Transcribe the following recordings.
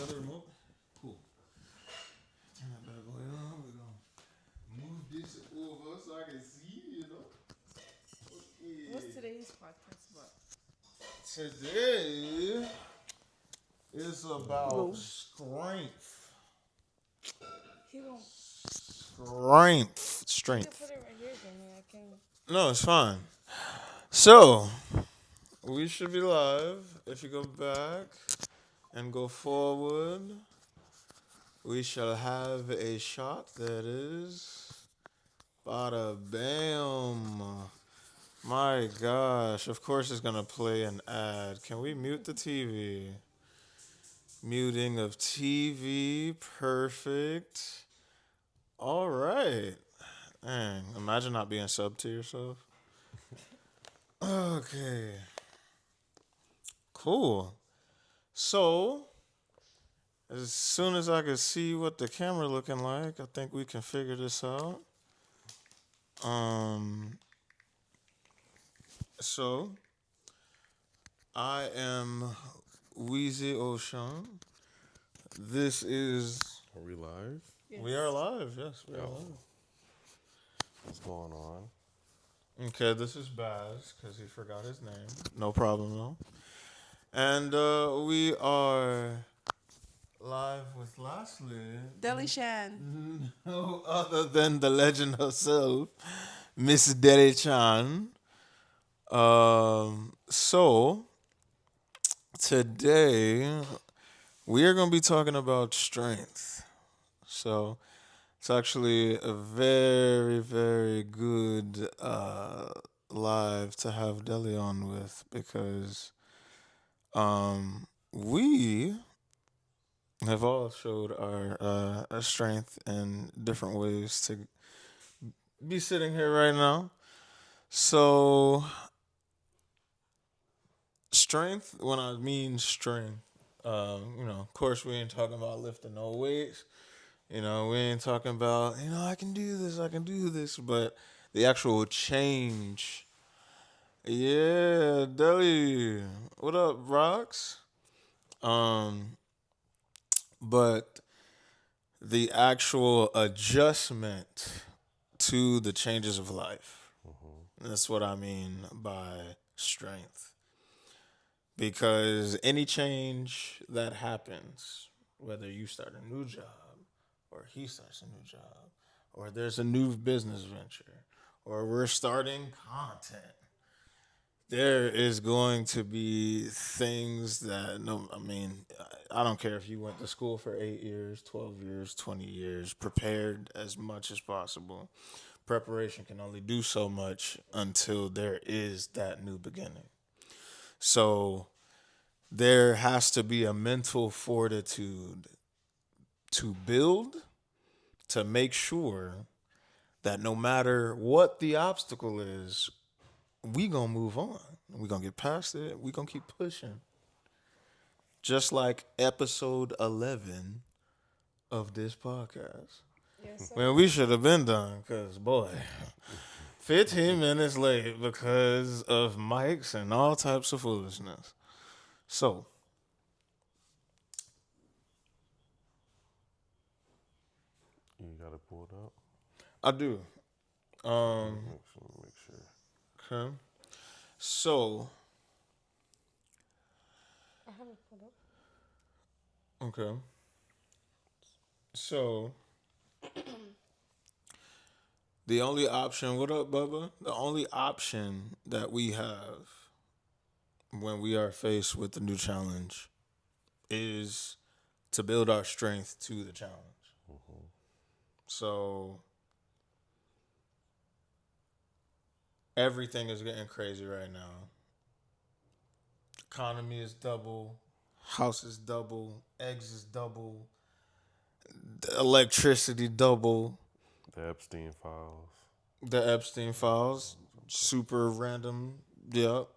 other remote? Cool. Turn that bad boy on. We're gonna move this over so I can see, you know. What's Okay. today's podcast about? Today is about Go. strength. He gon' Strength. You can put Strength. it right here, Danny. I can. No, it's fine. So, we should be live. If you go back and go forward, we shall have a shot that is bada bam. My gosh, of course it's gonna play an ad. Can we mute the TV? Muting of TV, perfect. All right. Dang, imagine not being sub to yourself. Okay, cool. So, as soon as I can see what the camera looking like, I think we can figure this out. Um, so I am Wheezy Ocean. This is Are we live? Yes. we are live. Yes, we are Yo. live. What's going on? Okay, this is Baz because he forgot his name. No problem though. And we are live with lastly Deli Shan. no other than the legend herself, Miss Deli Chan. So today we are gonna be talking about strength. So it's actually a very, very good live to have Deli on with because we have all showed our strength in different ways to be sitting here right now. So, strength, when I mean strength, of course, we ain't talking about lifting no weights. We ain't talking about, I can do this, but the actual change. Yeah, Deli. What up, Rocks? Um, but the actual adjustment to the changes of life. That's what I mean by strength. Because any change that happens, whether you start a new job, or he starts a new job, or there's a new business venture, or we're starting content, there is going to be things that no, I mean, I don't care if you went to school for 8 years, 12 years, 20 years, prepared as much as possible. Preparation can only do so much until there is that new beginning. So there has to be a mental fortitude to build to make sure that no matter what the obstacle is, we gonna move on. We gonna get past it. We gonna keep pushing. Just like episode 11 of this podcast. Yes, sir. Man, we should have been done because, boy, 15 minutes late because of mics and all types of foolishness. So, You got it pulled up? I do. Make sure. Okay. So, I have it put up. okay. So, the only option, what up, Bubba? The only option that we have when we are faced with the new challenge is to build our strength to the challenge. So, everything is getting crazy right now. Economy is double, house is double, eggs is double, the electricity double, The Epstein files. the Epstein files, super random. Yep.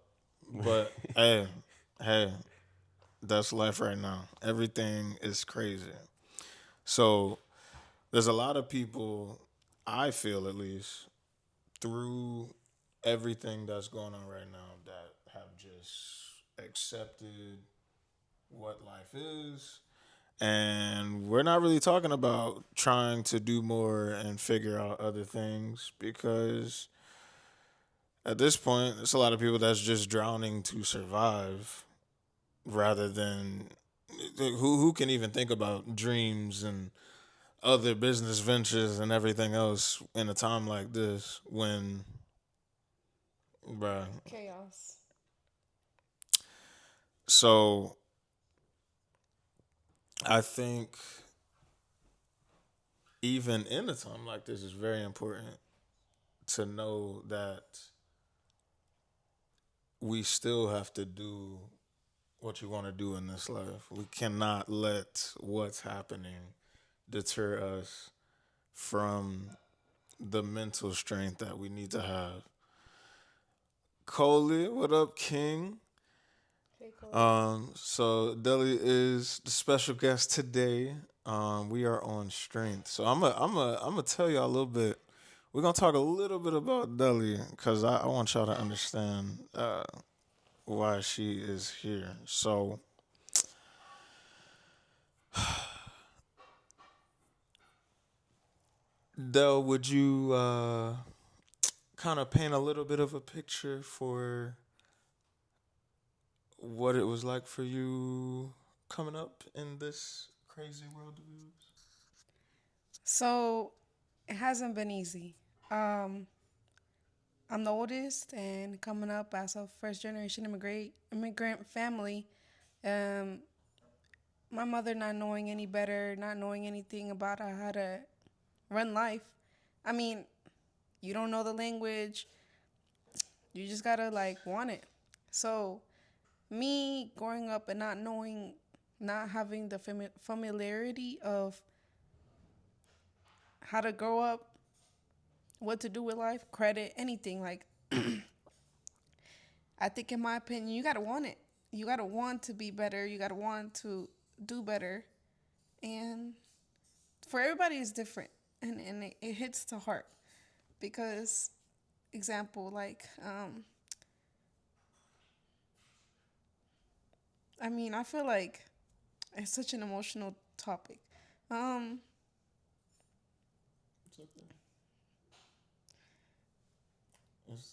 But hey, that's life right now. Everything is crazy. So there's a lot of people, I feel at least, through everything that's going on right now that have just accepted what life is And we're not really talking about trying to do more and figure out other things because at this point, it's a lot of people that's just drowning to survive rather than who can even think about dreams and other business ventures and everything else in a time like this when, bruh. Chaos. So I think even in a time like this, it's very important to know that we still have to do what you want to do in this life. We cannot let what's happening deter us from the mental strength that we need to have. Coley, what up, King? Hey, Cody. So Deli is the special guest today. We are on strength. So I'm gonna tell y'all a little bit. We're gonna talk a little bit about Deli because I want y'all to understand why she is here. So Del, would you kind of paint a little bit of a picture for what it was like for you coming up in this crazy world of yours? So it hasn't been easy. Um, I'm the oldest and coming up as a first generation immigrant family. Um, my mother not knowing any better, not knowing anything about how to run life. I mean, you don't know the language, you just gotta like want it. So me growing up and not knowing, not having the familiarity of how to grow up, what to do with life, credit, anything. Like, I think, in my opinion, you gotta want it. You gotta want to be better. You gotta want to do better. And for everybody, it's different. And it hits the heart. Because, example, like, I mean, I feel like it's such an emotional topic. Um, It's okay.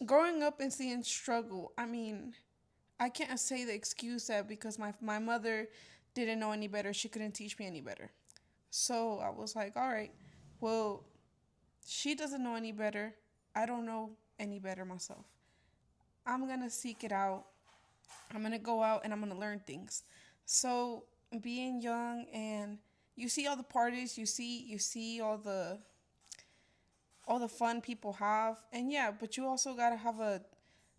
Growing up and seeing struggle, I mean, I can't say the excuse that because my mother didn't know any better, she couldn't teach me any better. So I was like, all right, well, she doesn't know any better. I don't know any better myself. I'm going to seek it out. I'm going to go out and I'm going to learn things. So being young and you see all the parties, you see all the fun people have. And yeah, but you also got to have a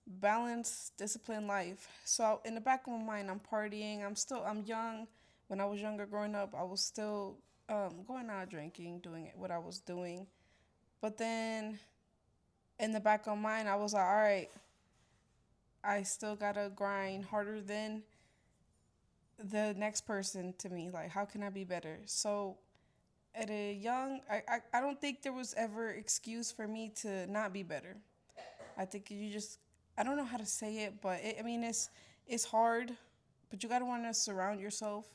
balanced, disciplined life. So in the back of my mind, I'm partying. I'm young. When I was younger, growing up, I was still going out drinking, doing what I was doing. But then in the back of my mind, I was like, all right, I still gotta grind harder than the next person to me. Like, how can I be better? So at a young, I don't think there was ever excuse for me to not be better. I think you just, I don't know how to say it, but I mean, it's hard, but you gotta want to surround yourself.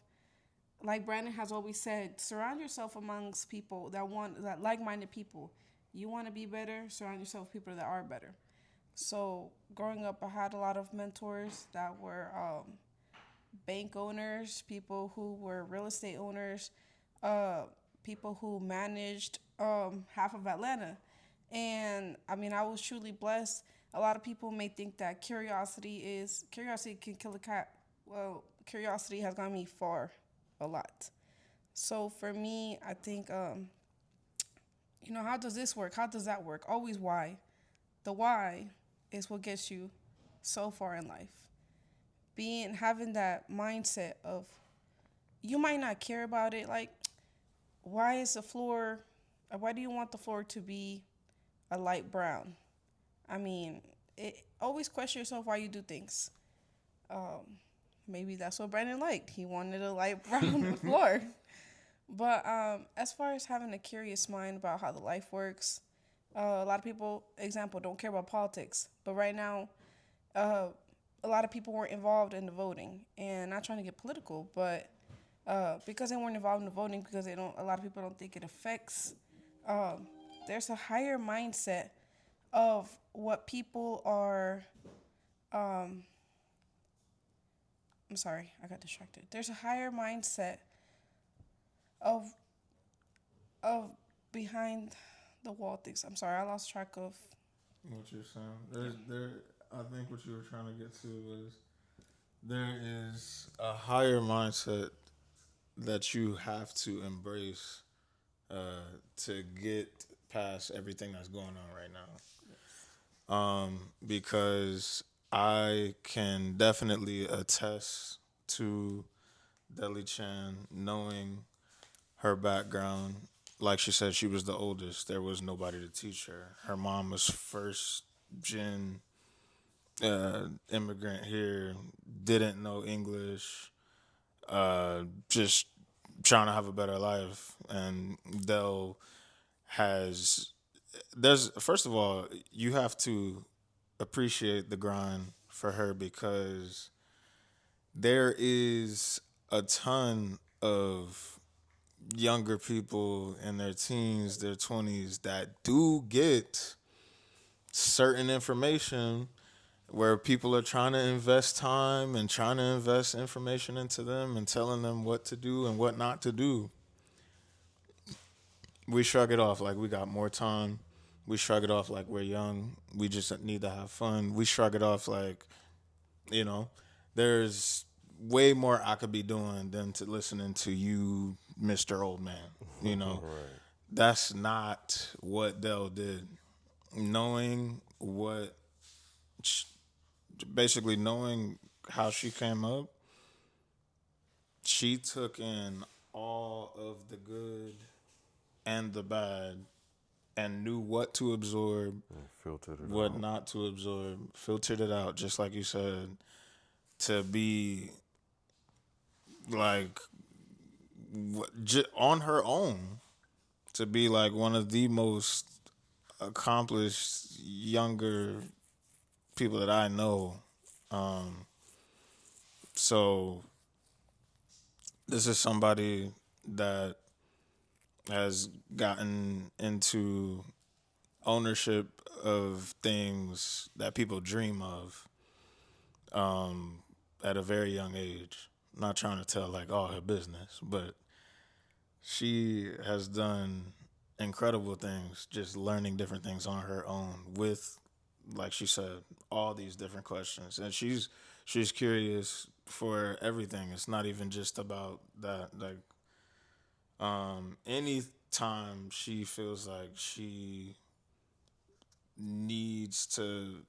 Like Brandon has always said, surround yourself amongst people that like-minded people. You want to be better, surround yourself with people that are better. So growing up, I had a lot of mentors that were bank owners, people who were real estate owners, uh, people who managed half of Atlanta. And I mean, I was truly blessed. A lot of people may think that curiosity can kill a cat. Well, curiosity has gotten me far, a lot. So for me, I think, how does this work? How does that work? Always why. The why is what gets you so far in life. Having that mindset of you might not care about it. Like, why is the floor, why do you want the floor to be a light brown? I mean, always question yourself why you do things. Um, Maybe that's what Brandon liked. He wanted a light brown floor. But as far as having a curious mind about how the life works, a lot of people, example, don't care about politics. But right now, uh, a lot of people weren't involved in the voting. And not trying to get political, but because they weren't involved in the voting, because they don't. A lot of people don't think it affects. Um, there's a higher mindset of what people are. Um, I'm sorry, I got distracted. There's a higher mindset of of behind the wall things. I'm sorry, I lost track of. What you're saying? Yeah. I think what you were trying to get to was there is a higher mindset that you have to embrace to get past everything that's going on right now. Because I can definitely attest to Deli Chan knowing her background. Like she said, she was the oldest. There was nobody to teach her. Her mom was first gen immigrant here, didn't know English, just trying to have a better life. And Dell has there's first of all, you have to appreciate the grind for her because there is a ton of younger people in their teens, their 20s that do get certain information where people are trying to invest time and trying to invest information into them and telling them what to do and what not to do. We shrug it off like we got more time. We shrug it off like we're young. We just need to have fun. We shrug it off like, you know, there's way more I could be doing than to listening to you, Mr. Old Man. You know, Right. that's not what Dell did. Knowing what, basically knowing how she came up, she took in all of the good and the bad and knew what to absorb, And filtered it what out. not to absorb, filtered it out, just like you said, to be like on her own, to be like one of the most accomplished younger people that I know. Um, so this is somebody that has gotten into ownership of things that people dream of at a very young age. I'm not trying to tell like all her business, but she has done incredible things just learning different things on her own with, like she said, all these different questions. And she's curious for everything. It's not even just about that. Like any time she feels like she needs to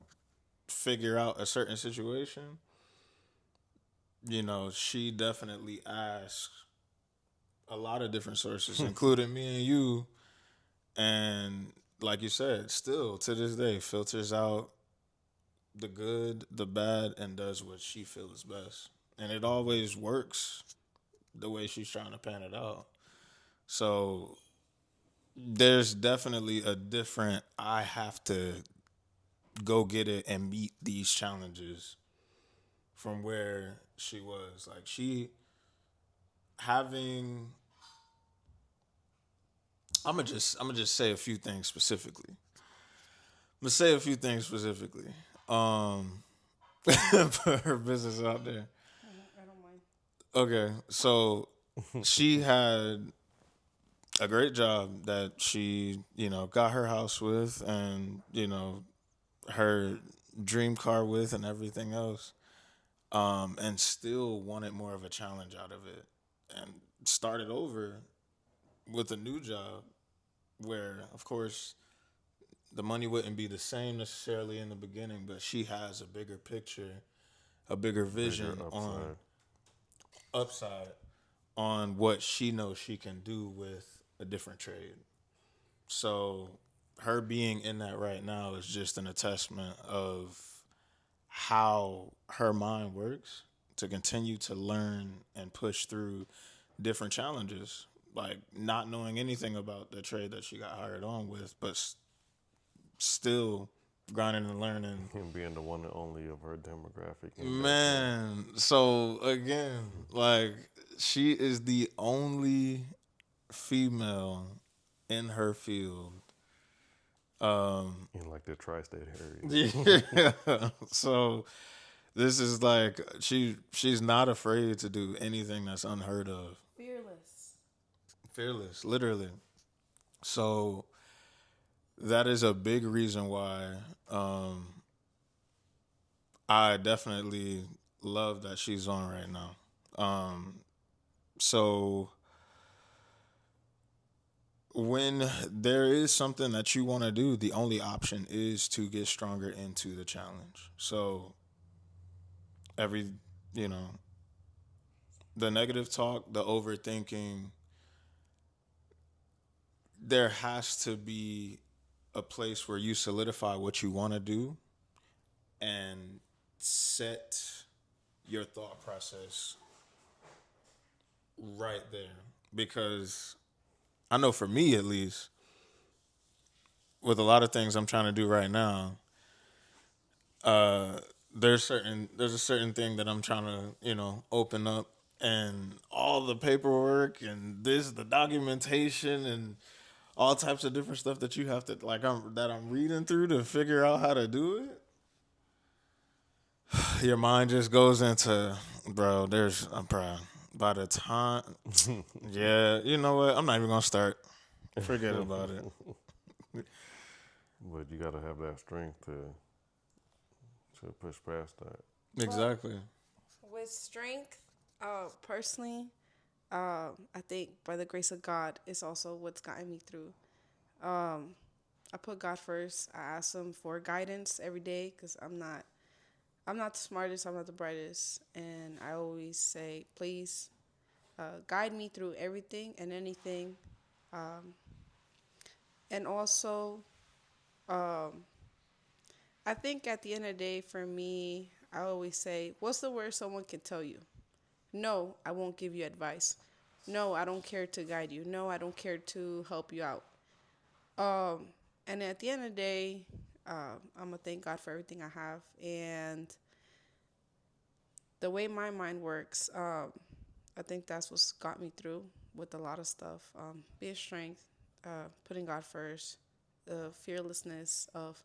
figure out a certain situation, she definitely asks a lot of different sources, including me and you. And like you said, still to this day, filters out the good, the bad, and does what she feels best. And it always works the way she's trying to pan it out. So there's definitely a different, I have to go get it and meet these challenges from where she was. Like she having I'm gonna just say a few things specifically. I'm gonna say a few things specifically. Um put her business out there. I don't mind. Okay, so she had a great job that she, got her house with and, her dream car with and everything else. And still wanted more of a challenge out of it. And started over with a new job where, of course, the money wouldn't be the same necessarily in the beginning, but she has a bigger picture, a bigger Bigger vision on upside. upside on what she knows she can do with a different trade. So her being in that right now is just an attestment of how her mind works to continue to learn and push through different challenges, like not knowing anything about the trade that she got hired on with, but still grinding and learning. And being the one and only of her demographic in that field. Man, so again, like she is the only female in her field. In like the tri-state area. Yeah. So this is like she's not afraid to do anything that's unheard of. Fearless. Fearless, literally. So that is a big reason why I definitely love that she's on right now. So when there is something that you want to do, the only option is to get stronger into the challenge. So every, you know, the negative talk, the overthinking, there has to be a place where you solidify what you want to do and set your thought process right there. Because I know for me at least, with a lot of things I'm trying to do right now, there's a certain thing that I'm trying to, open up, and all the paperwork and the documentation and all types of different stuff that you have to I'm reading through to figure out how to do it. Your mind just goes into, bro, I'm proud. By the time, yeah, you know what? I'm not even gonna start. Forget about it. But you gotta have that strength to push past that. Exactly. With strength, personally, I think by the grace of God, it's also what's gotten me through. I put God first. I ask Him for guidance every day because I'm not the smartest. I'm not the brightest, and I always say, please, guide me through everything and anything. And also, I think at the end of the day, for me, I always say, what's the worst someone can tell you? No, I won't give you advice. No, I don't care to guide you. No, I don't care to help you out. And at the end of the day, I'm going to thank God for everything I have. And the way my mind works, I think that's what's got me through with a lot of stuff. Being strength, putting God first, the fearlessness of,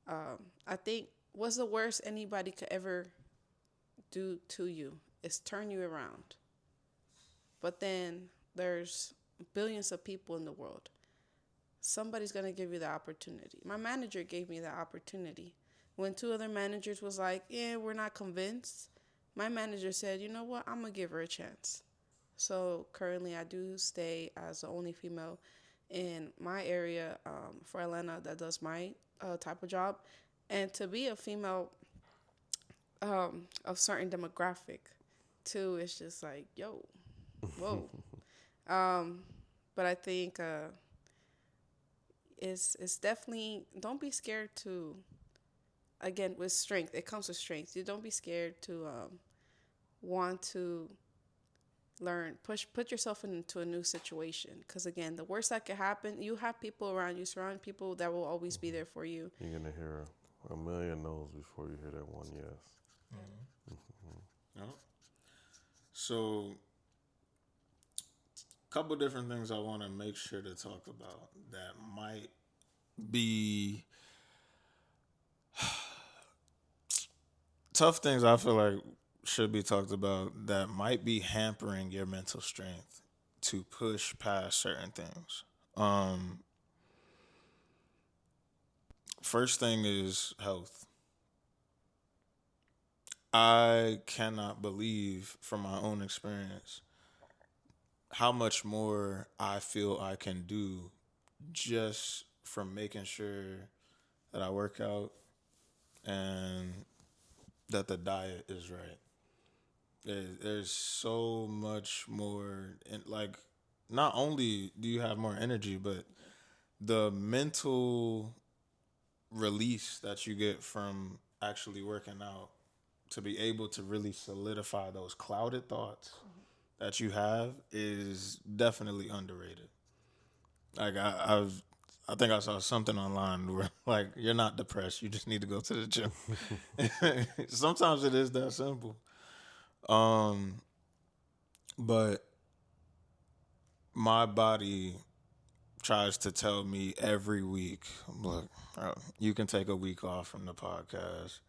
I think, what's the worst anybody could ever do to you is turn you around. But then there's billions of people in the world. Somebody's going to give you the opportunity. My manager gave me the opportunity. When two other managers was like, yeah, we're not convinced, my manager said, you know what, I'm going to give her a chance. So currently I do stay as the only female in my area for Atlanta that does my type of job. And to be a female of certain demographic, too, it's just like, yo, whoa. But I think it's definitely, don't be scared to, again, with strength, it comes with strength. You don't be scared to want to learn, put yourself into a new situation. Because again, the worst that could happen, you have people around you, surround people that will always be there for you. You're gonna hear a million no's before you hear that one yes. Yeah. So, a couple different things I want to make sure to talk about that might be tough things I feel like should be talked about that might be hampering your mental strength to push past certain things. First thing is health. I cannot believe from my own experience how much more I feel I can do just from making sure that I work out and that the diet is right. There's so much more, and like, not only do you have more energy, but the mental release that you get from actually working out to be able to really solidify those clouded thoughts that you have is definitely underrated. Like I think I saw something online where like you're not depressed. You just need to go to the gym. Sometimes it is that simple. Um, but my body tries to tell me every week, look, you can take a week off from the podcast.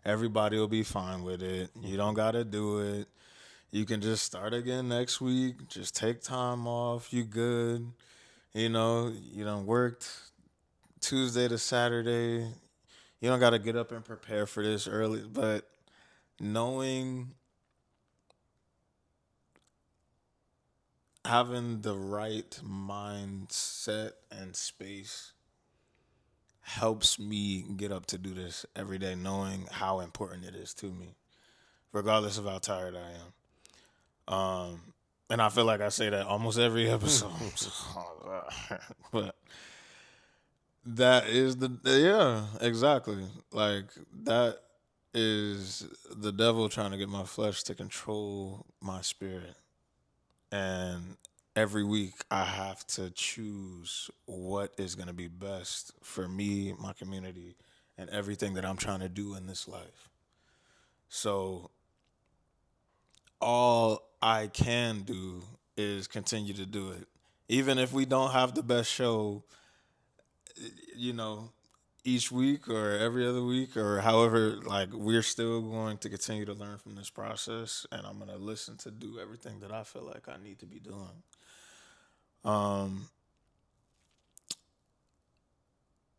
Everybody will be fine with it. You don't got to do it. You can just start again next week. Just take time off. You good. You done worked Tuesday to Saturday. You don't got to get up and prepare for this early. But knowing, having the right mindset and space helps me get up to do this every day, knowing how important it is to me, regardless of how tired I am. And I feel like I say that almost every episode. But that is yeah, exactly. Like, that is the devil trying to get my flesh to control my spirit. And every week I have to choose what is going to be best for me, my community, and everything that I'm trying to do in this life. So all I can do is continue to do it. Even if we don't have the best show, you know, each week or every other week or however, like, we're still going to continue to learn from this process, and I'm going to listen to do everything that I feel like I need to be doing. Um,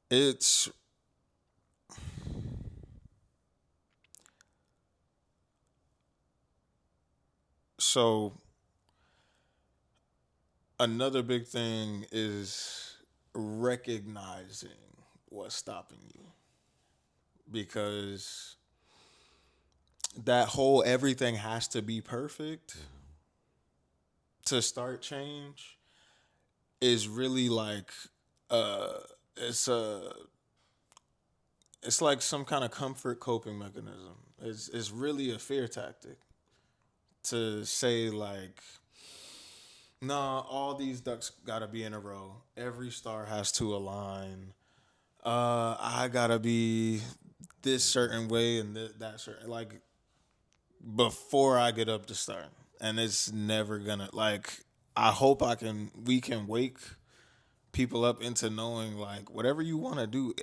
it's so another big thing is recognizing what's stopping you, because that whole everything has to be perfect to start change is really like uh it's a it's like some kind of comfort coping mechanism. It's really a fear tactic to say, like, nah, all these ducks gotta be in a row. Every star has to align. I gotta be this certain way and that certain, like, before I get up to start. And it's never gonna, like, I hope we can wake people up into knowing, like, whatever you want to do,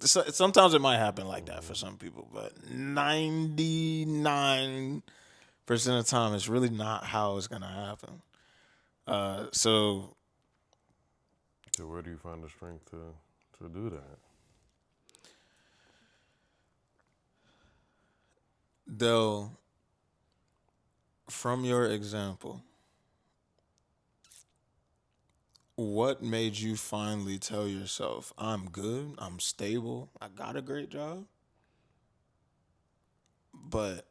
sometimes it might happen like that for some people, but 99% of the time, it's really not how it's gonna happen. So So where do you find the strength to do that? Del, from your example, what made you finally tell yourself, I'm good, I'm stable, I got a great job, but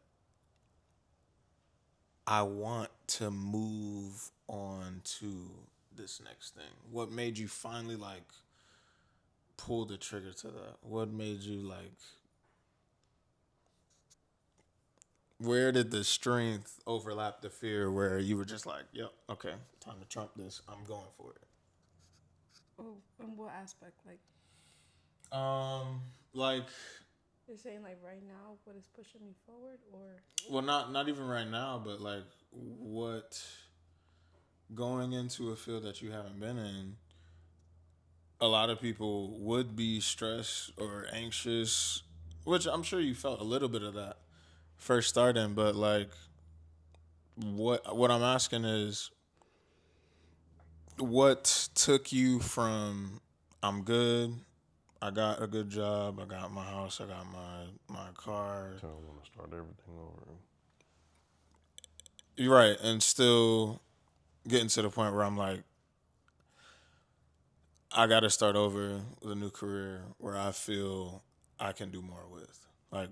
I want to move on to this next thing? What made you finally, like, pull the trigger to that? What made you, like, where did the strength overlap the fear where you were just like, yep, okay, time to trump this, I'm going for it? Oh, in what aspect? Like, You're saying like right now, what is pushing me forward, or well, not even right now, but like, what, going into a field that you haven't been in, a lot of people would be stressed or anxious, which I'm sure you felt a little bit of that first starting, but like, what I'm asking is, what took you from, I'm good, I got a good job, I got my house, I got my car. So I want to start everything over. You're right, and still getting to the point where I'm like, I got to start over with a new career where I feel I can do more with. Like,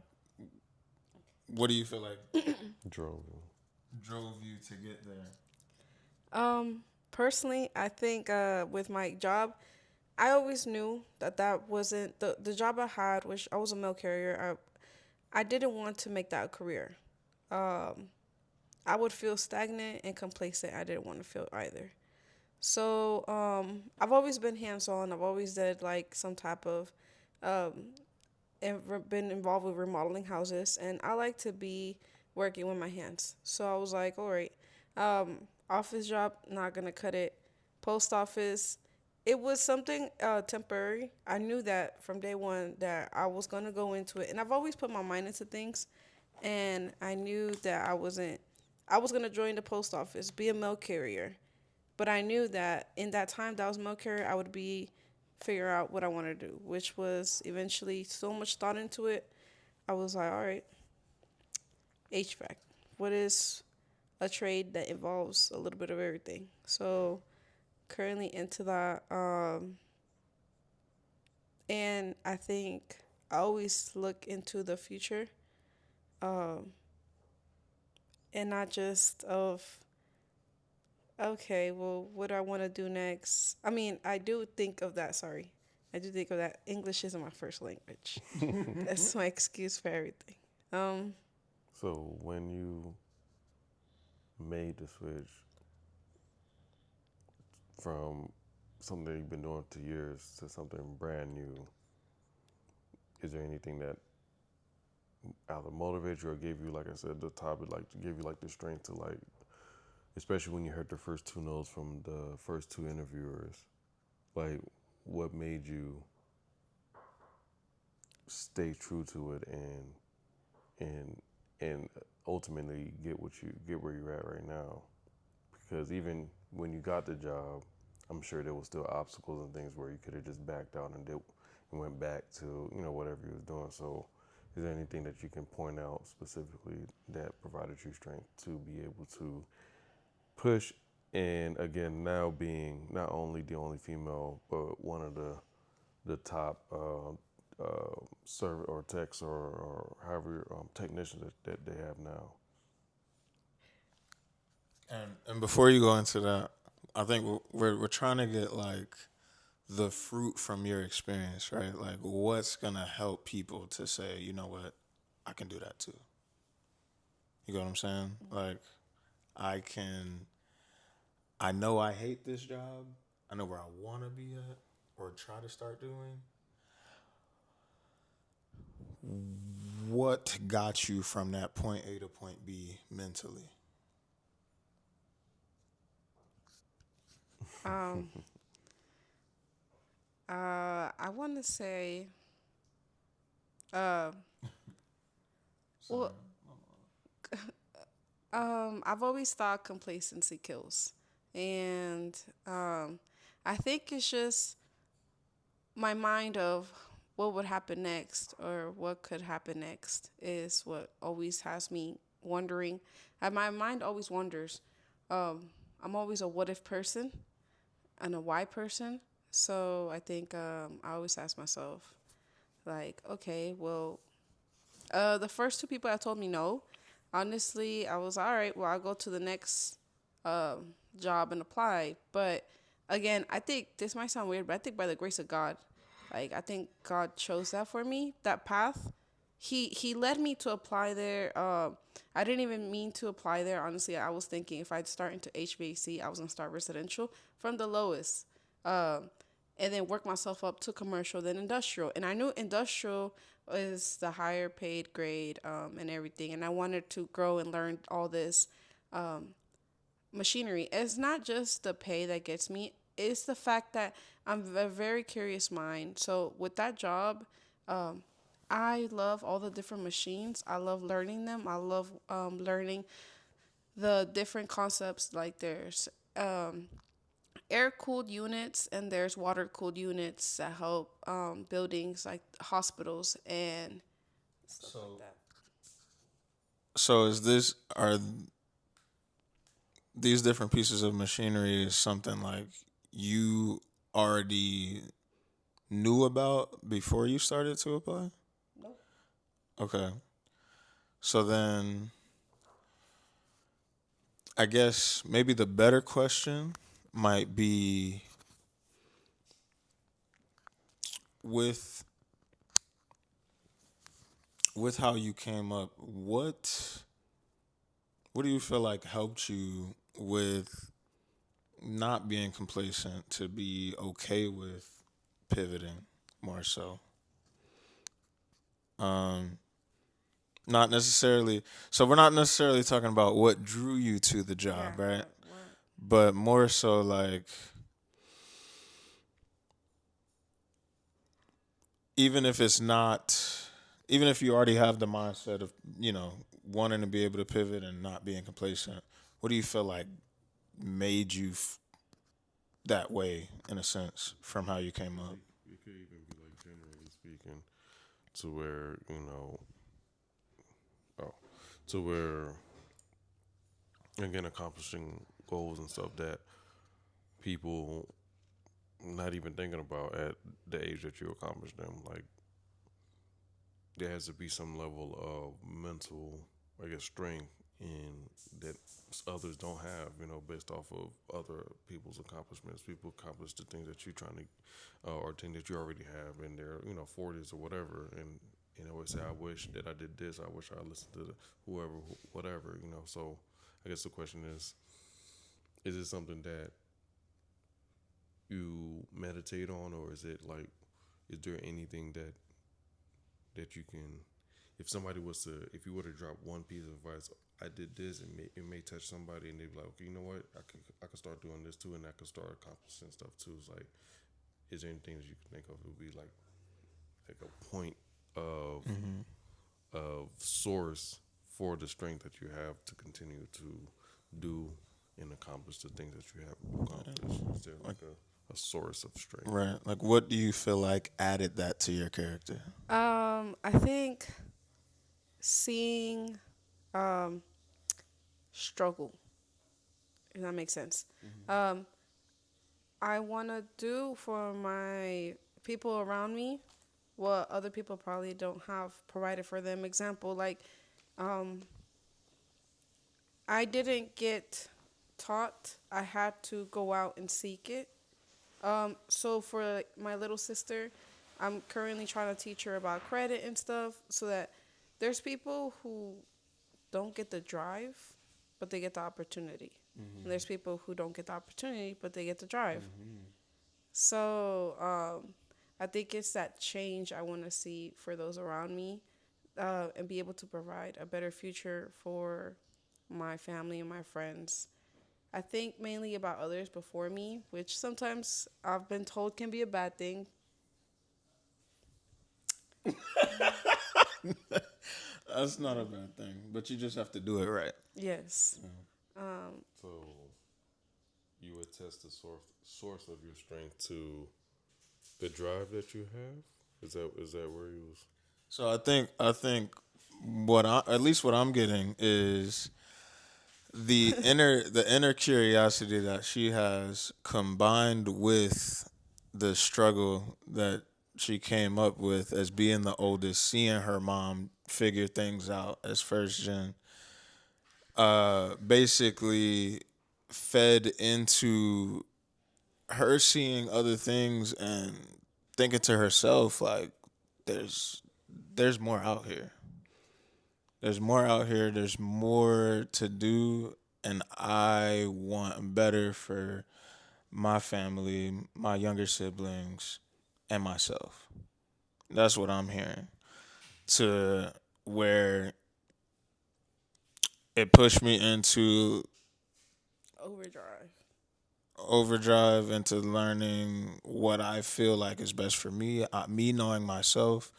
what do you feel like Drove. drove you to get there? personally, I think with my job, I always knew that wasn't the job I had, which I was a mail carrier. I didn't want to make that a career. I would feel stagnant and complacent. I didn't want to feel either. So I've always been hands on. I've always did like some type of um, been involved with remodeling houses, and I like to be working with my hands. So I was like, all right, office job, not gonna cut it. Post office, it was something temporary. I knew that from day one that I was gonna go into it, and I've always put my mind into things, and I knew that I wasn't. I was gonna join the post office, be a mail carrier, but I knew that in that time that I was mail carrier, I would be figure out what I want to do, which was eventually so much thought into it. I was like, all right, HVAC. What is a trade that involves a little bit of everything? So currently into that, and I think I always look into the future, um, and not just of okay, well, what do I want to do next? I mean, I do think of that. Sorry, I do think of that. English isn't my first language. That's my excuse for everything. Um, So when you made the switch from something that you've been doing for years to something brand new, is there anything that either motivated you or gave you, like I said, the topic, like gave you like the strength to like, especially when you heard the first two no's from the first two interviewers, like what made you stay true to it and and ultimately get where you're at right now? Because even when you got the job, I'm sure there was still obstacles and things where you could have just backed out and went back to whatever you was doing. So, is there anything that you can point out specifically that provided you strength to be able to push? And again, now being not only the only female, but one of the top server or techs or however technicians that they have now. And before you go into that, I think we're trying to get like the fruit from your experience, right? Like what's gonna help people to say, you know what, I can do that too. You get what I'm saying? Like I can. I know I hate this job. I know where I want to be at, or try to start doing. What got you from that point A to point B mentally? um, I want to say, uh, Sorry. well, I've always thought complacency kills, and I think it's just my mind of what would happen next or what could happen next is what always has me wondering. My mind always wonders. I'm always a what if person and a why person. So I think I always ask myself, like, okay, well, the first two people that told me no, honestly, I was all right. Well, I'll go to the next job and apply. But again, I think this might sound weird, but I think by the grace of God, like I think God chose that for me, that path. He led me to apply there. I didn't even mean to apply there. Honestly, I was thinking if I'd start into HVAC, I was gonna start residential from the lowest. Um, and then work myself up to commercial, then industrial. And I knew industrial is the higher paid grade and everything. And I wanted to grow and learn all this machinery. It's not just the pay that gets me, it's the fact that I'm a very curious mind. So with that job, um, I love all the different machines. I love learning them. I love learning the different concepts. Like there's air cooled units and there's water cooled units that help buildings like hospitals and stuff like So, that. so is this are these different pieces of machinery is something like you already knew about before you started to apply? Nope. Okay. So then I guess maybe the better question might be with how you came up, what do you feel like helped you with not being complacent to be okay with pivoting more so. Um, Not necessarily. So we're not necessarily talking about what drew you to the Yeah, job, right? what? But more so like even if it's not, even if you already have the mindset of wanting to be able to pivot and not being complacent, what do you feel like made you that way in a sense from how you came up? It could even be like generally speaking, to where oh, to where again accomplishing goals and stuff that people not even thinking about at the age that you accomplish them. Like there has to be some level of mental, I guess, strength in that others don't have. Based off of other people's accomplishments. People accomplish the things that you're trying to, or things that you already have in their 40s or whatever, and always say, "I wish that I did this. I wish I listened to whoever, whatever." So I guess the question is it something that you meditate on, or is it like, is there anything that you can, if somebody was to, if you were to drop one piece of advice, I did this, it may touch somebody, and they'd be like, okay, you know what, I could start doing this too, and I could start accomplishing stuff too. It's like, is there anything that you can think of? It would be like a point of Mm-hmm. source for the strength that you have to continue to do and accomplish the things that you have accomplished. Is there like a source of strength? Right. Like, what do you feel like added that to your character? I think seeing um struggle, if that makes sense. Um, I want to do for my people around me what other people probably don't have provided for them. Example, like, um, I didn't get taught. I had to go out and seek it. So for like, my little sister, I'm currently trying to teach her about credit and stuff so that there's people who don't get the drive, but they get the opportunity. And there's people who don't get the opportunity, but they get the drive. So I think it's that change I want to see for those around me, and be able to provide a better future for my family and my friends. I think mainly about others before me, which sometimes I've been told can be a bad thing. That's not a bad thing, but you just have to do it right. Yes. So you attest the source of your strength to the drive that you have. Is that where you was? So I think what I at least what I'm getting is the inner curiosity that she has combined with the struggle that she came up with as being the oldest, seeing her mom figure things out as first gen, basically fed into her seeing other things and thinking to herself like there's there's more out here. There's more out here. There's more to do, and I want better for my family, my younger siblings, and myself. That's what I'm hearing. To where it pushed me into Overdrive. overdrive into learning what I feel like is best for me. Me knowing myself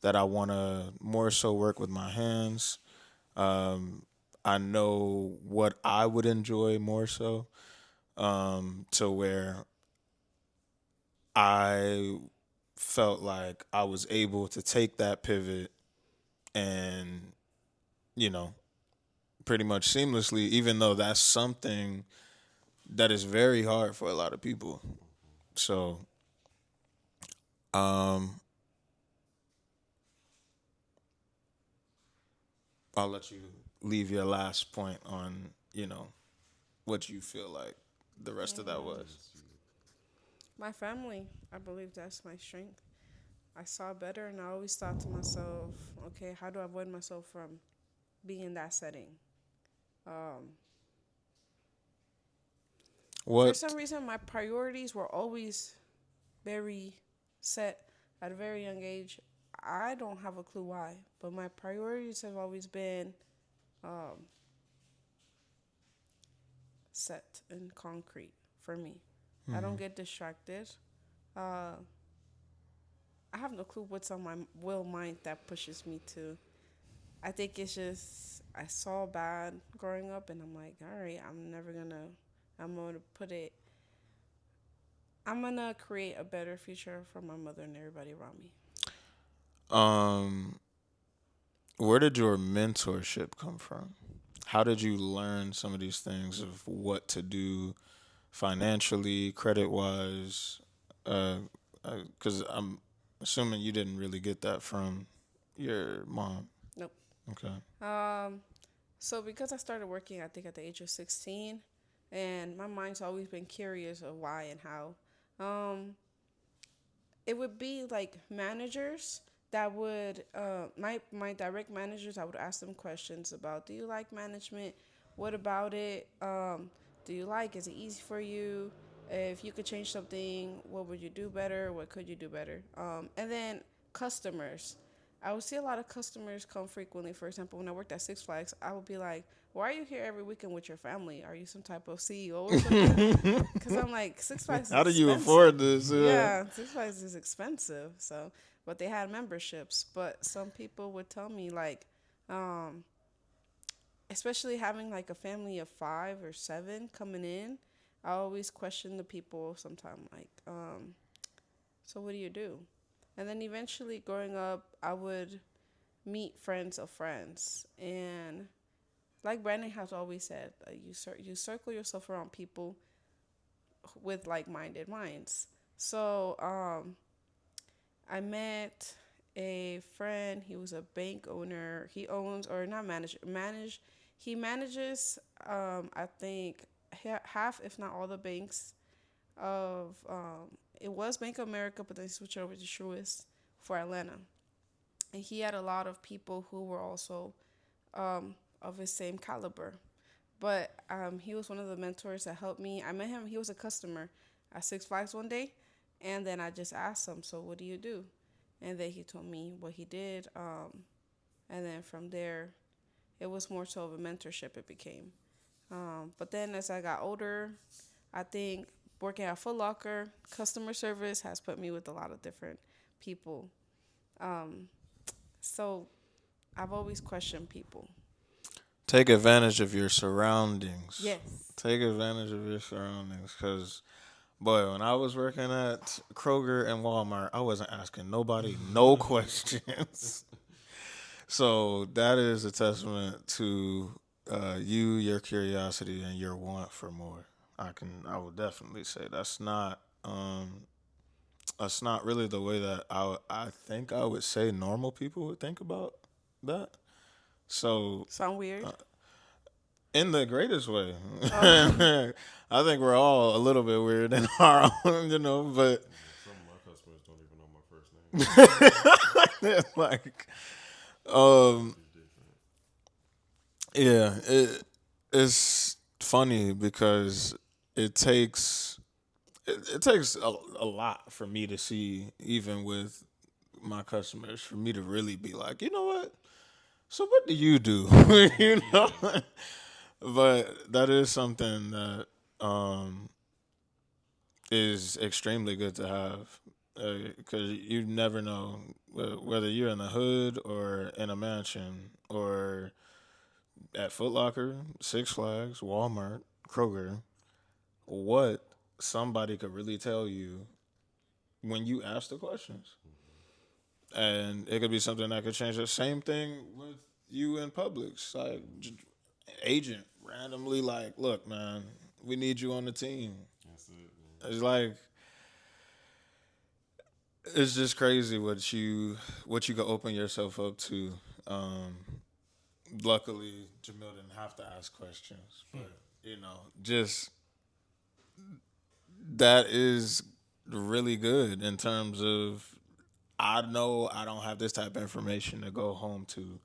that I want to more so work with my hands. Um, I know what I would enjoy more so, to where I felt like I was able to take that pivot and, you know, pretty much seamlessly, even though that's something that is very hard for a lot of people. So, um, I'll let you leave your last point on, what you feel like the rest of that was. My family, I believe that's my strength. I saw better and I always thought to myself, okay, how do I avoid myself from being in that setting? Um, For What? some reason, my priorities were always very set at a very young age. I don't have a clue why, but my priorities have always been um, set and concrete for me. I don't Hmm. get distracted. Uh, I have no clue what's on my will mind that pushes me to. I think it's just I saw bad growing up, and I'm like, all right, I'm never gonna. I'm gonna put it. I'm gonna create a better future for my mother and everybody around me. Um, where did your mentorship come from? How did you learn some of these things of what to do financially, credit wise? Because I'm assuming you didn't really get that from your mom. Nope. Okay. Um, so because I started working, I think at the age of 16, and my mind's always been curious of why and how. Um, it would be like managers that would my direct managers. I would ask them questions about, do you like management? What about it? Do you like? Is it easy for you? If you could change something, what would you do better? What could you do better? And then customers. I would see a lot of customers come frequently. For example, when I worked at Six Flags, I would be like, why are you here every weekend with your family? Are you some type of CEO or something? Because I'm like, Six Flags is How do you expensive. afford this? Yeah, Six Flags is expensive. So, but they had memberships. But some people would tell me, like, um, especially having like a family of 5 or 7 coming in, I always question the people sometime, like, so what do you do? And then eventually growing up, I would meet friends of friends. And like Brandon has always said, you circle yourself around people with like minded minds. So I met a friend. He was a bank owner. He owns or not manage manage. He manages I think half, if not all, the banks of it was Bank of America, but then switched over to Truist for Atlanta. And he had a lot of people who were also of his same caliber. But he was one of the mentors that helped me. I met him. He was a customer at Six Flags one day, and then I just asked him, "So what do you do?" And then he told me what he did. And then from there, it was more so of a mentorship. It became. But then as I got older, I think working at Foot Locker, customer service has put me with a lot of different people. Um, so I've always questioned people. Take advantage of your surroundings. Yes. Take advantage of your surroundings, because boy, when I was working at Kroger and Walmart, I wasn't asking nobody no questions. So that is a testament to you, your curiosity, and your want for more. I would definitely say that's not really the way that I think I would say normal people would think about that. So Sound weird? in the greatest way, Oh. I think we're all a little bit weird in our own, but Some of my customers don't even know my first name. like, um, It's different. yeah, it's funny because it takes it takes a lot for me to see, even with my customers, for me to really be like, you know what? So what do you do? you know, but that is something that is extremely good to have, because you never know whether you're in the hood or in a mansion or at Foot Locker, Six Flags, Walmart, Kroger, what somebody could really tell you when you ask the questions. And it could be something that could change. The same thing with you in Publix. Like, agent randomly, like, look, man, we need you on the team. That's it, man. It's like, it's just crazy what you can open yourself up to. Um, Luckily, Jamil didn't have to ask questions, but just that is really good in terms of, I know I don't have this type of information to go home to.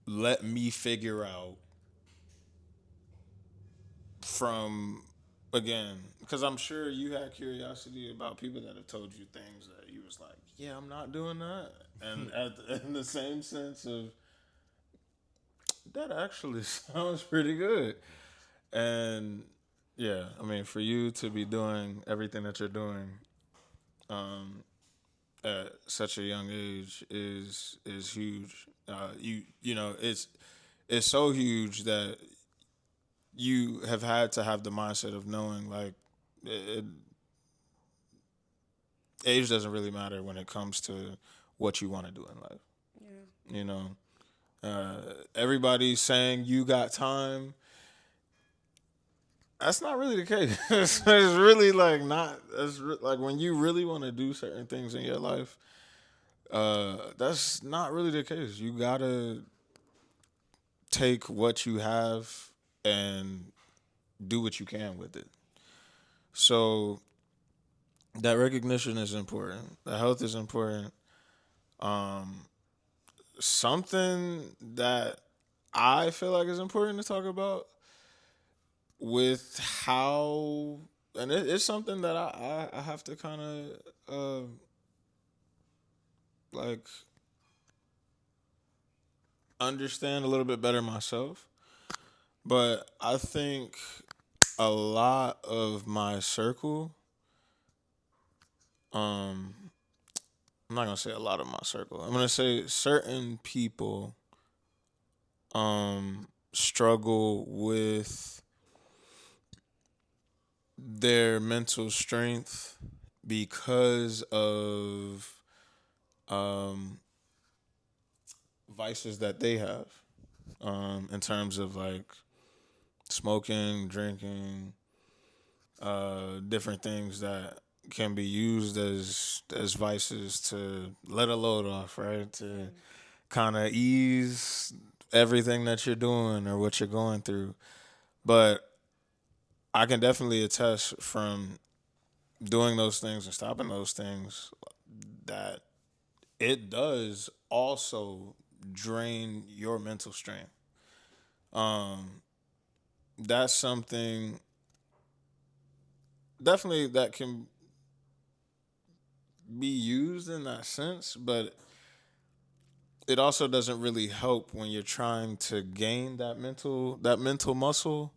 Let me figure out from again, because I'm sure you had curiosity about people that have told you things that you was like, yeah, I'm not doing that, and in the same sense of that actually sounds pretty good, and yeah, I mean, for you to be doing everything that you're doing um, at such a young age is huge. You know it's so huge that you have had to have the mindset of knowing like it, age doesn't really matter when it comes to what you want to do in life. Yeah. You know, everybody's saying you got time. That's not really the case. It's really like not. Like when you really want to do certain things in your life. That's not really the case. You gotta take what you have and do what you can with it. So that recognition is important. The health is important. Um, Something that I feel like is important to talk about with how, and it's something that I have to kind of like understand a little bit better myself. But I think a lot of my circle, um, I'm not gonna say a lot of my circle. I'm gonna say certain people struggle with their mental strength because of um, vices that they have in terms of like smoking, drinking, different things that can be used as vices to let a load off, right? To kind of ease everything that you're doing or what you're going through. But I can definitely attest from doing those things and stopping those things that it does also drain your mental strength. Um, that's something definitely that can be used in that sense, but it also doesn't really help when you're trying to gain that mental muscle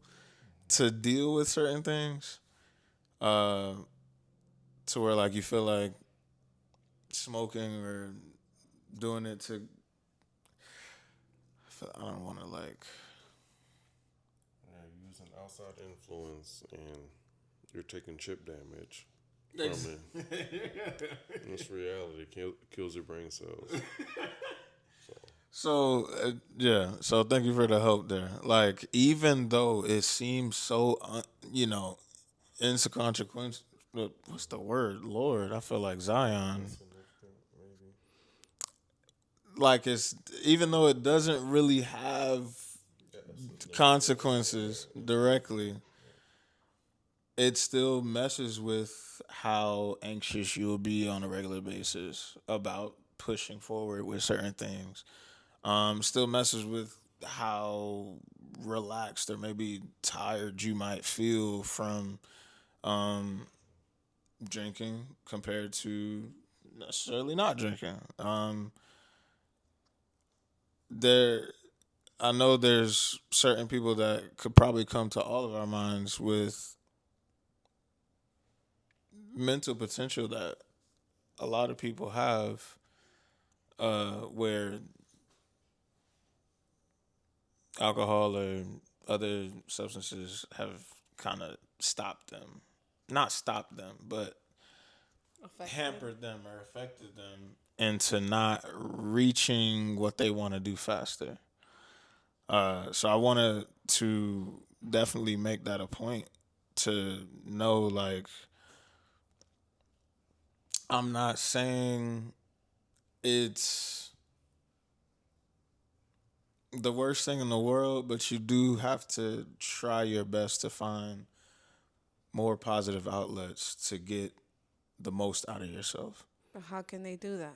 to deal with certain things. Uh, to where like you feel like smoking or doing it to I don't want to like Yeah, you're using outside influence and you're taking chip damage from it. That's reality. Kills your brain cells. So, yeah, so thank you for the help there. Like even though it seems so inconsequential, what's the word? Lord, I feel like Zion. insignificant, maybe. Like it's even though it doesn't really have Yeah, significant. consequences directly, it still messes with how anxious you'll be on a regular basis about pushing forward with certain things. Still messes with how relaxed or maybe tired you might feel from um, drinking compared to necessarily not drinking. There, I know there's certain people that could probably come to all of our minds with mental potential that a lot of people have, where alcohol or other substances have kind of stopped them. Not stopped them, but Affected. hampered them or affected them into not reaching what they want to do faster. So I wanted to definitely make that a point to know, like, I'm not saying it's the worst thing in the world, but you do have to try your best to find more positive outlets to get the most out of yourself. But how can they do that?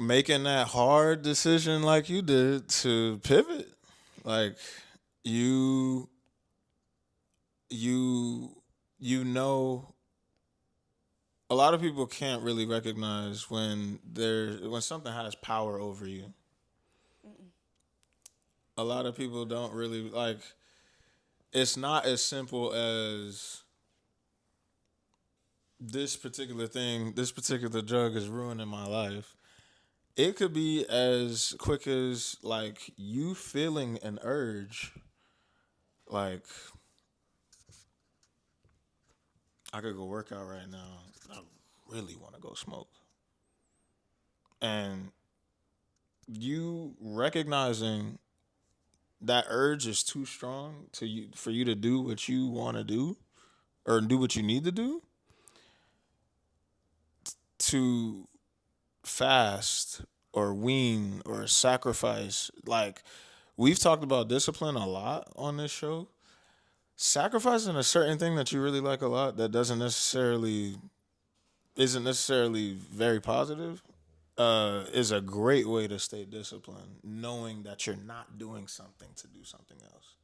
Making that hard decision like you did to pivot, like you you know, a lot of people can't really recognize when something has power over you. A lot of people don't really like. It's not as simple as this particular thing, this particular drug is ruining my life. It could be as quick as like you feeling an urge, like I could go work out right now. I really want to go smoke. And you recognizing that urge is too strong to you for you to do what you want to do or do what you need to do to fast or wean or sacrifice. Like we've talked about discipline a lot on this show. Sacrificing a certain thing that you really like a lot that doesn't necessarily isn't necessarily very positive is a great way to stay disciplined, knowing that you're not doing something to do something else.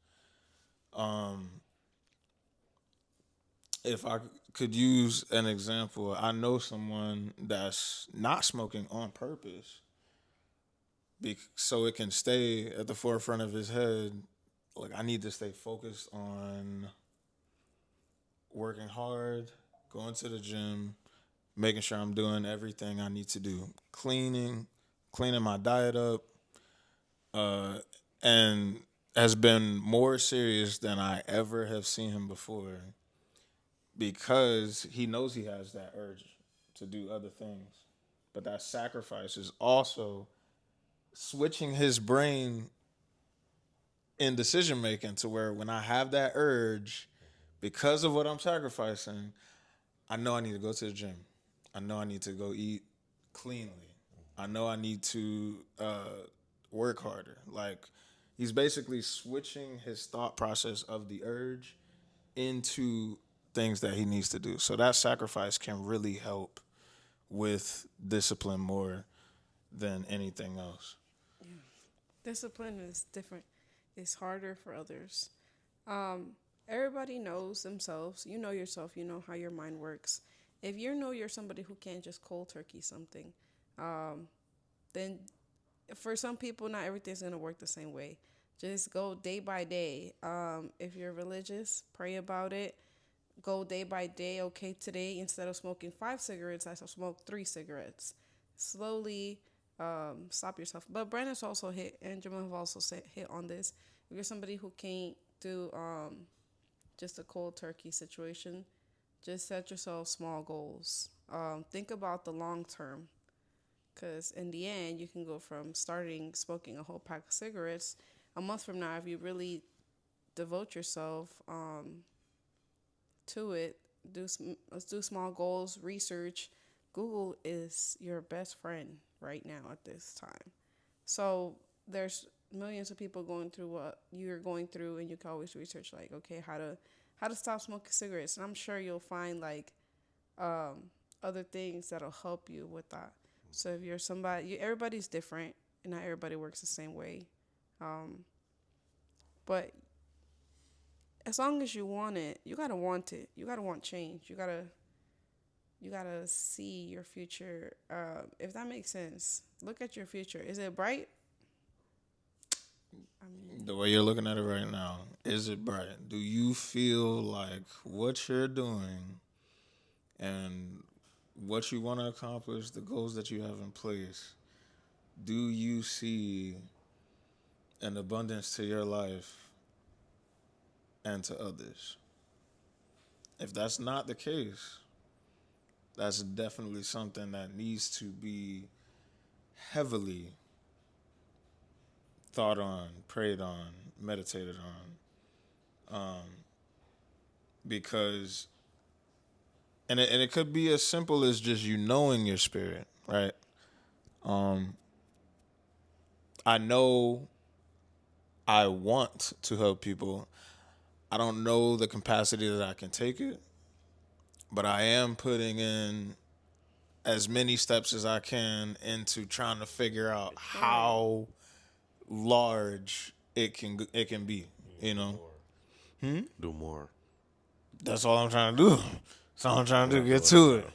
If I could use an example, I know someone that's not smoking on purpose so it can stay at the forefront of his head. Like, I need to stay focused on working hard, going to the gym, making sure I'm doing everything I need to do, cleaning my diet up, and has been more serious than I ever have seen him before because he knows he has that urge to do other things. But that sacrifice is also switching his brain in decision making to where when I have that urge, because of what I'm sacrificing, I know I need to go to the gym. I know I need to go eat cleanly. I know I need to work harder. Like he's basically switching his thought process of the urge into things that he needs to do. So that sacrifice can really help with discipline more than anything else. Discipline is different. It's harder for others. Um, Everybody knows themselves. You know yourself. You know how your mind works. If you know you're somebody who can't just cold turkey something, then for some people, not everything's gonna work the same way. Just go day by day. If you're religious, pray about it. Go day by day. Okay, today instead of smoking 5 cigarettes, I shall smoke 3 cigarettes. Slowly stop yourself. But Brandon's also hit, and Jamal have also hit on this. If you're somebody who can't do just a cold turkey situation, just set yourself small goals. Think about the long term, because in the end, you can go from starting smoking a whole pack of cigarettes a month from now if you really devote yourself to it. Let's do small goals, research. Google is your best friend right now at this time. So there's millions of people going through what you're going through, and you can always research like, okay, how to stop smoking cigarettes, and I'm sure you'll find like other things that'll help you with that. So if you're everybody's different, and not everybody works the same way. Um, but as long as you want it, you gotta want it. You gotta want change. You gotta see your future. If that makes sense, look at your future. Is it bright? I mean, The way you're looking at it right now, is it bright? Do you feel like what you're doing and what you want to accomplish, the goals that you have in place, do you see an abundance to your life and to others? If that's not the case, that's definitely something that needs to be heavily thought on, prayed on, meditated on, because and it could be as simple as just you knowing your spirit, right? Um, I know I want to help people. I don't know the capacity that I can take it, but I am putting in as many steps as I can into trying to figure out right. how large it can be. You know, Do more. That's all I'm trying to do. That's all I'm trying to do. I Get feel that to it. now.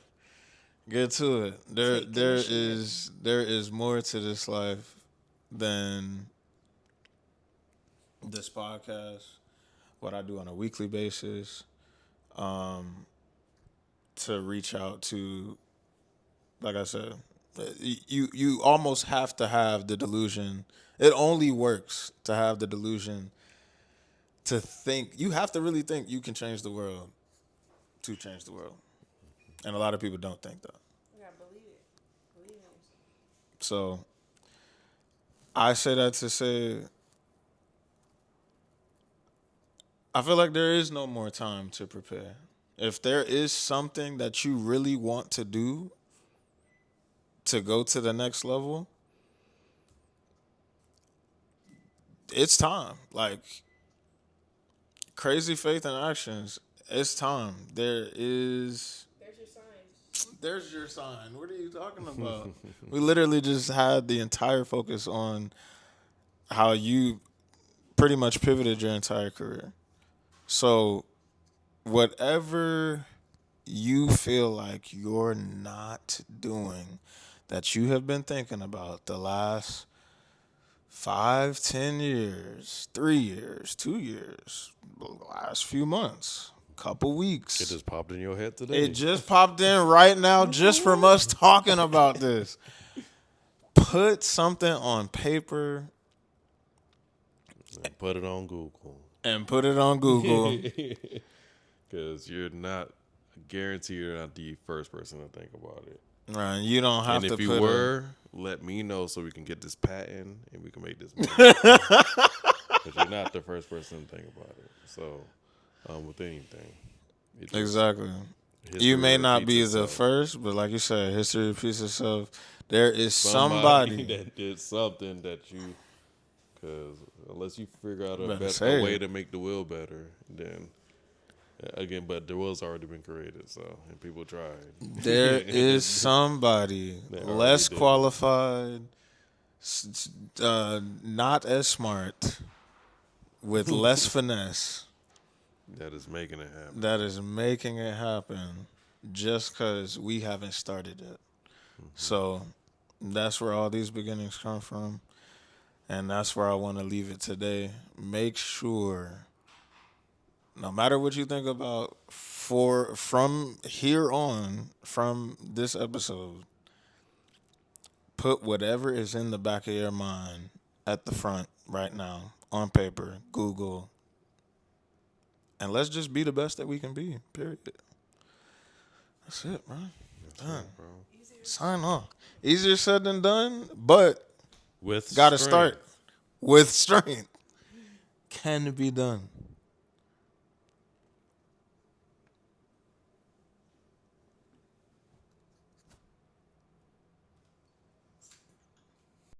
Get to it. There Take there initiative. is more to this life than this podcast, what I do on a weekly basis, um, to reach out to, like I said, you almost have to have the delusion. It only works to have the delusion to think. You have to really think you can change the world to change the world, and a lot of people don't think that. Yeah, believe it. Believe in yourself. So I say that to say I feel like there is no more time to prepare. If there is something that you really want to do to go to the next level, it's time. Like crazy faith and actions, it's time. There's your sign. There's your sign. What are you talking about? We literally just had the entire focus on how you pretty much pivoted your entire career. So whatever you feel like you're not doing that you have been thinking about the last 5, 10 years, 3 years, 2 years, the last few months, couple It weeks. just popped in your head It today. just popped in right now just from us talking about this. Put something on paper And put it on Google. and put it on Google. Because you're not, I guarantee you're not the first person to think about it. Right, you don't have And to if you put were, let me know so we can get this patent and we can make this money. Because you're not the first person to think about it. So, with anything. It just- Exactly. history You may not repeats be itself. the first, but like you said, history repeats itself. There is Somebody somebody. that did something that you, because unless you figure out Better a say way it. to make the wheel better, then again, but the wheel's already been created, so and people tried. There is somebody They already less did it. qualified, not as smart, with less finesse that is making it happen. that is making it happen just because we haven't started it. So that's where all these beginnings come from. And that's where I want to leave it today. Make sure, no matter what you think about from here on, from this episode, put whatever is in the back of your mind at the front right now on paper, Google, and let's just be the best that we can be. Period. That's it, bro. Done. Bro. Sign off. Easier said than done, but With gotta strength. start with strength. Can be done.